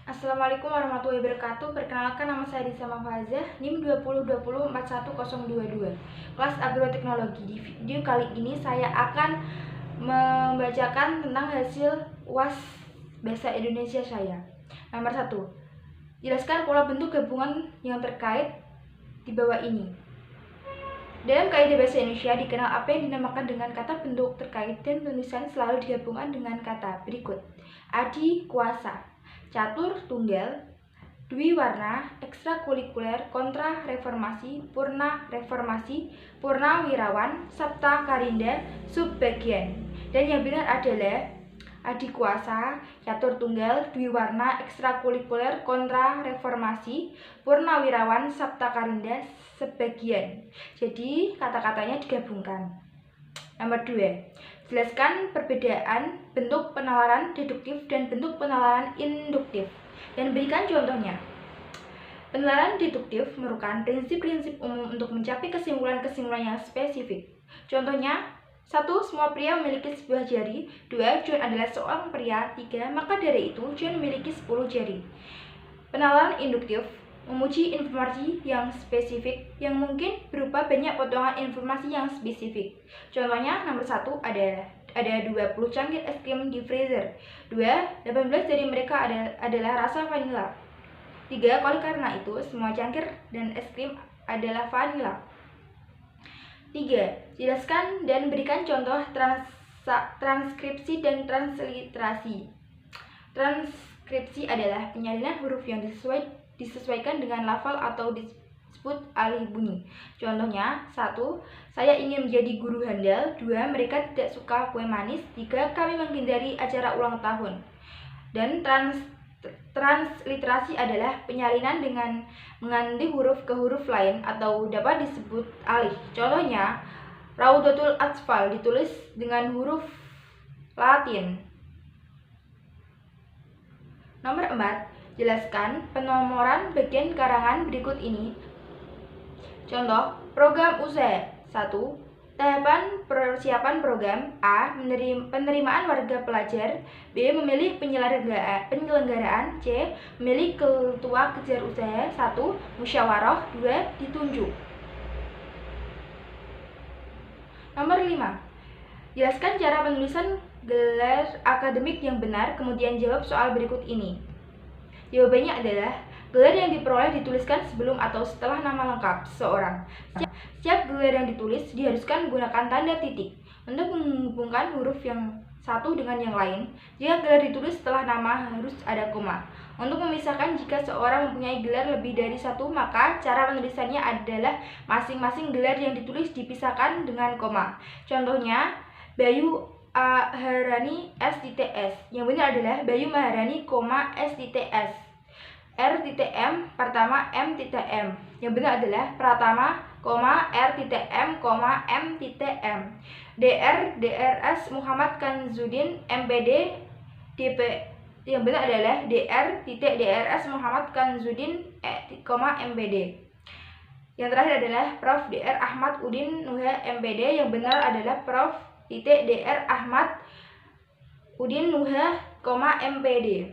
Assalamualaikum warahmatullahi wabarakatuh. Perkenalkan, nama saya Risa Mafazah, NIM 20204102, kelas agroteknologi. Di video kali ini saya akan membacakan tentang hasil UAS Bahasa Indonesia saya. Nomor 1. Jelaskan pola bentuk gabungan yang terkait di bawah ini. Dalam kaidah bahasa Indonesia dikenal apa yang dinamakan dengan kata bentuk terkait dan penulisan selalu digabungkan dengan kata berikut: adi kuasa, catur tunggal, dwi warna, ekstrakurikuler, kontra reformasi, purna wirawan, sabta karinda, subbagian. Dan yang benar adalah adi kuasa, catur tunggal, dwi warna, ekstrakurikuler, kontra reformasi, purna wirawan, sabta karinda, sebagian. Jadi kata-katanya digabungkan. Nomor 2. Jelaskan perbedaan bentuk penalaran deduktif dan bentuk penalaran induktif dan berikan contohnya. Penalaran deduktif merupakan prinsip-prinsip umum untuk mencapai kesimpulan-kesimpulan yang spesifik. Contohnya: 1. Semua pria memiliki sebuah jari. 2. John adalah seorang pria. 3. Maka dari itu John memiliki 10 jari. Penalaran induktif memuji informasi yang spesifik yang mungkin berupa banyak potongan informasi yang spesifik. Contohnya, nomor 1 ada 20 cangkir es krim di freezer. 2. 18 dari mereka adalah rasa vanila. 3. Oleh karena itu, semua cangkir dan es krim adalah vanila. 3. Jelaskan dan berikan contoh transkripsi dan transliterasi. Transkripsi adalah penyalinan huruf yang disesuaikan dengan lafal atau disebut alih bunyi. Contohnya: 1. Saya ingin menjadi guru handal. 2. Mereka tidak suka kue manis. 3. Kami menghindari acara ulang tahun. Dan transliterasi adalah penyalinan dengan mengganti huruf ke huruf lain atau dapat disebut alih. Contohnya: Raudatul Atfal ditulis dengan huruf Latin. Nomor 4. Jelaskan penomoran bagian karangan berikut ini. Contoh program usaha. 1. Tahapan persiapan program. A. Penerimaan warga pelajar. B. Memilih penyelenggaraan. C. Memilih ketua kejar usaha. 1. Musyawarah. 2. Ditunjuk. Nomor 5. Jelaskan cara penulisan gelar akademik yang benar, kemudian jawab soal berikut ini. Jawabannya adalah gelar yang diperoleh dituliskan sebelum atau setelah nama lengkap seseorang. Setiap gelar yang ditulis diharuskan menggunakan tanda titik untuk menghubungkan huruf yang satu dengan yang lain. Jika gelar ditulis setelah nama, harus ada koma. Untuk memisahkan jika seorang mempunyai gelar lebih dari satu, maka cara penulisannya adalah masing-masing gelar yang ditulis dipisahkan dengan koma. Contohnya, Bayu Maharani STTS. Yang benar adalah Bayu Maharani, STTS. R.M. Pertama M.M. Yang benar adalah Pratama, R.M, M.M. DRS Muhammad Kanzudin MPD DP. Yang benar adalah DRS Muhammad Kanzudin, MPD. Yang terakhir adalah Prof. Dr. Ahmad Udin Nuha MPD. Yang benar adalah Prof. Dr. Ahmad Udin Nuha, MPD.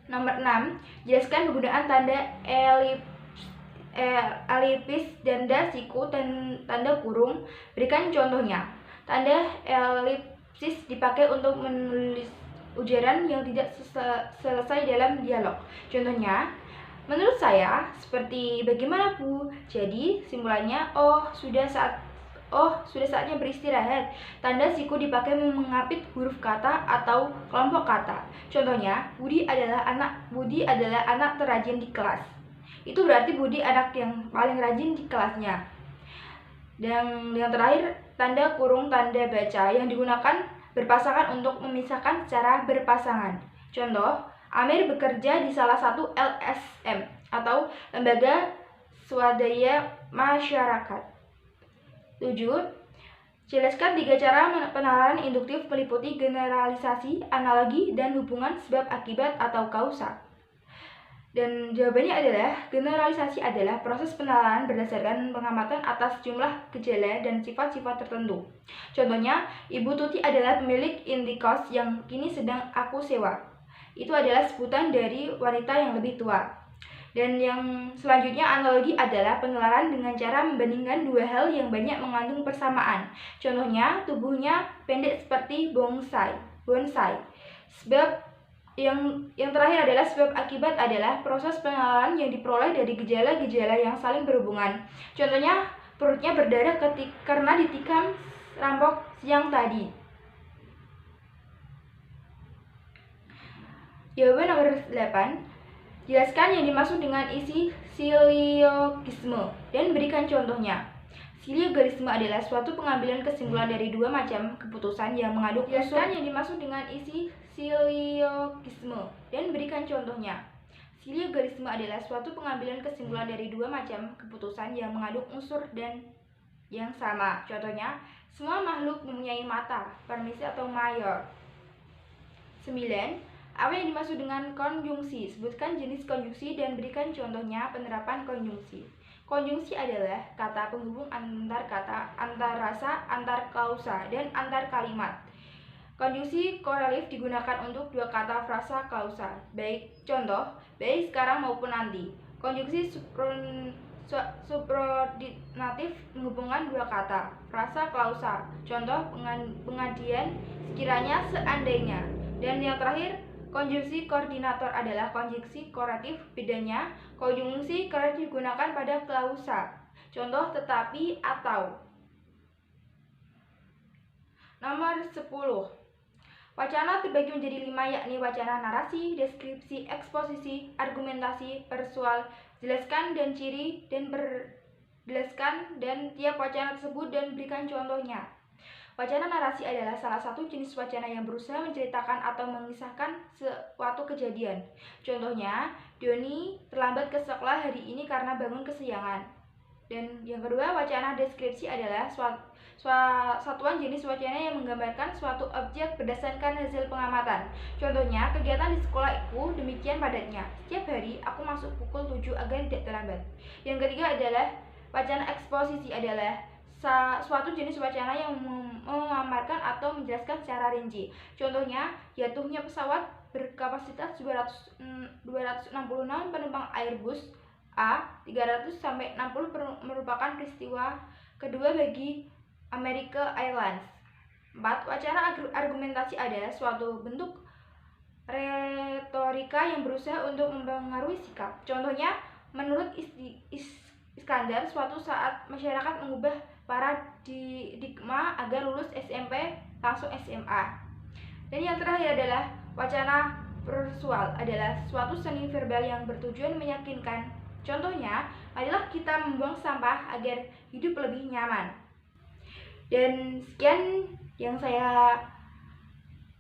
Nomor 6. Jelaskan penggunaan tanda elipsis, tanda siku, dan tanda kurung. Berikan contohnya. Tanda elipsis dipakai untuk menulis ujaran yang tidak selesai dalam dialog. Contohnya: menurut saya, seperti bagaimana Bu? Jadi simpulannya, sudah saatnya beristirahat. Tanda siku dipakai mengapit huruf kata atau kelompok kata. Contohnya, Budi adalah anak terrajin di kelas. Itu berarti Budi anak yang paling rajin di kelasnya. Dan yang terakhir, tanda kurung, tanda baca yang digunakan berpasangan untuk memisahkan secara berpasangan. Contoh, Amir bekerja di salah satu LSM atau lembaga swadaya masyarakat. 7. Jelaskan 3 cara penalaran induktif meliputi generalisasi, analogi, dan hubungan sebab akibat atau kausa. Dan jawabannya adalah generalisasi adalah proses penalaran berdasarkan pengamatan atas jumlah gejala dan sifat-sifat tertentu. Contohnya, Ibu Tuti adalah pemilik indikos yang kini sedang aku sewa. itu adalah sebutan dari wanita yang lebih tua. Dan yang selanjutnya analogi adalah pengenalan dengan cara membandingkan dua hal yang banyak mengandung persamaan. Contohnya, tubuhnya pendek seperti bonsai. Sebab yang terakhir adalah sebab akibat adalah proses pengenalan yang diperoleh dari gejala-gejala yang saling berhubungan. Contohnya, perutnya berdarah karena ditikam rampok siang tadi. Jawaban nomor 8. Jelaskan yang dimaksud dengan isi siliogisme dan berikan contohnya. Siliogisme adalah suatu pengambilan kesimpulan dari dua macam keputusan yang mengandung unsur. Jelaskan yang dimaksud dengan isi siliogisme dan berikan contohnya. Siliogisme adalah suatu pengambilan kesimpulan dari dua macam keputusan yang mengandung unsur dan yang sama. Contohnya, semua makhluk mempunyai mata, permisi atau mayor. 9. Apa yang dimaksud dengan konjungsi? Sebutkan jenis konjungsi dan berikan contohnya penerapan konjungsi. Konjungsi adalah kata penghubung antar kata, antar rasa, antar klausa, dan antar kalimat. Konjungsi korelatif digunakan untuk dua kata frasa klausa, baik contoh, baik sekarang maupun nanti. Konjungsi subordinatif menghubungkan dua kata, frasa klausa, contoh pengadian, sekiranya, seandainya. Dan yang terakhir, konjungsi koordinator adalah konjungsi koratif. Bedanya, konjungsi koratif digunakan pada klausa, contoh tetapi, atau. Nomor 10. Wacana terbagi menjadi 5, yakni wacana narasi, deskripsi, eksposisi, argumentasi, persual, jelaskan dan ciri, dan berjelaskan dan tiap wacana tersebut dan berikan contohnya. Wacana narasi adalah salah satu jenis wacana yang berusaha menceritakan atau mengisahkan suatu kejadian. Contohnya, Doni terlambat ke sekolah hari ini karena bangun kesiangan. Dan yang kedua, wacana deskripsi adalah satuan jenis wacana yang menggambarkan suatu objek berdasarkan hasil pengamatan. Contohnya, kegiatan di sekolahku demikian padatnya. Setiap hari aku masuk pukul 7 agar tidak terlambat. Yang ketiga adalah wacana eksposisi adalah suatu jenis wacana yang memaparkan atau menjelaskan secara rinci. Contohnya, jatuhnya pesawat berkapasitas 266 penumpang Airbus A360 merupakan peristiwa kedua bagi American Airlines. 4. Wacana argumentasi adalah suatu bentuk retorika yang berusaha untuk mempengaruhi sikap. Contohnya, menurut Iskandar, suatu saat masyarakat mengubah paradigma agar lulus SMP langsung SMA. Dan yang terakhir adalah wacana persual adalah suatu seni verbal yang bertujuan meyakinkan. Contohnya adalah kita membuang sampah agar hidup lebih nyaman. Dan sekian yang saya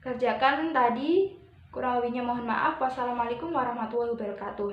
kerjakan tadi, kurang lebihnya mohon maaf. Wassalamualaikum warahmatullahi wabarakatuh.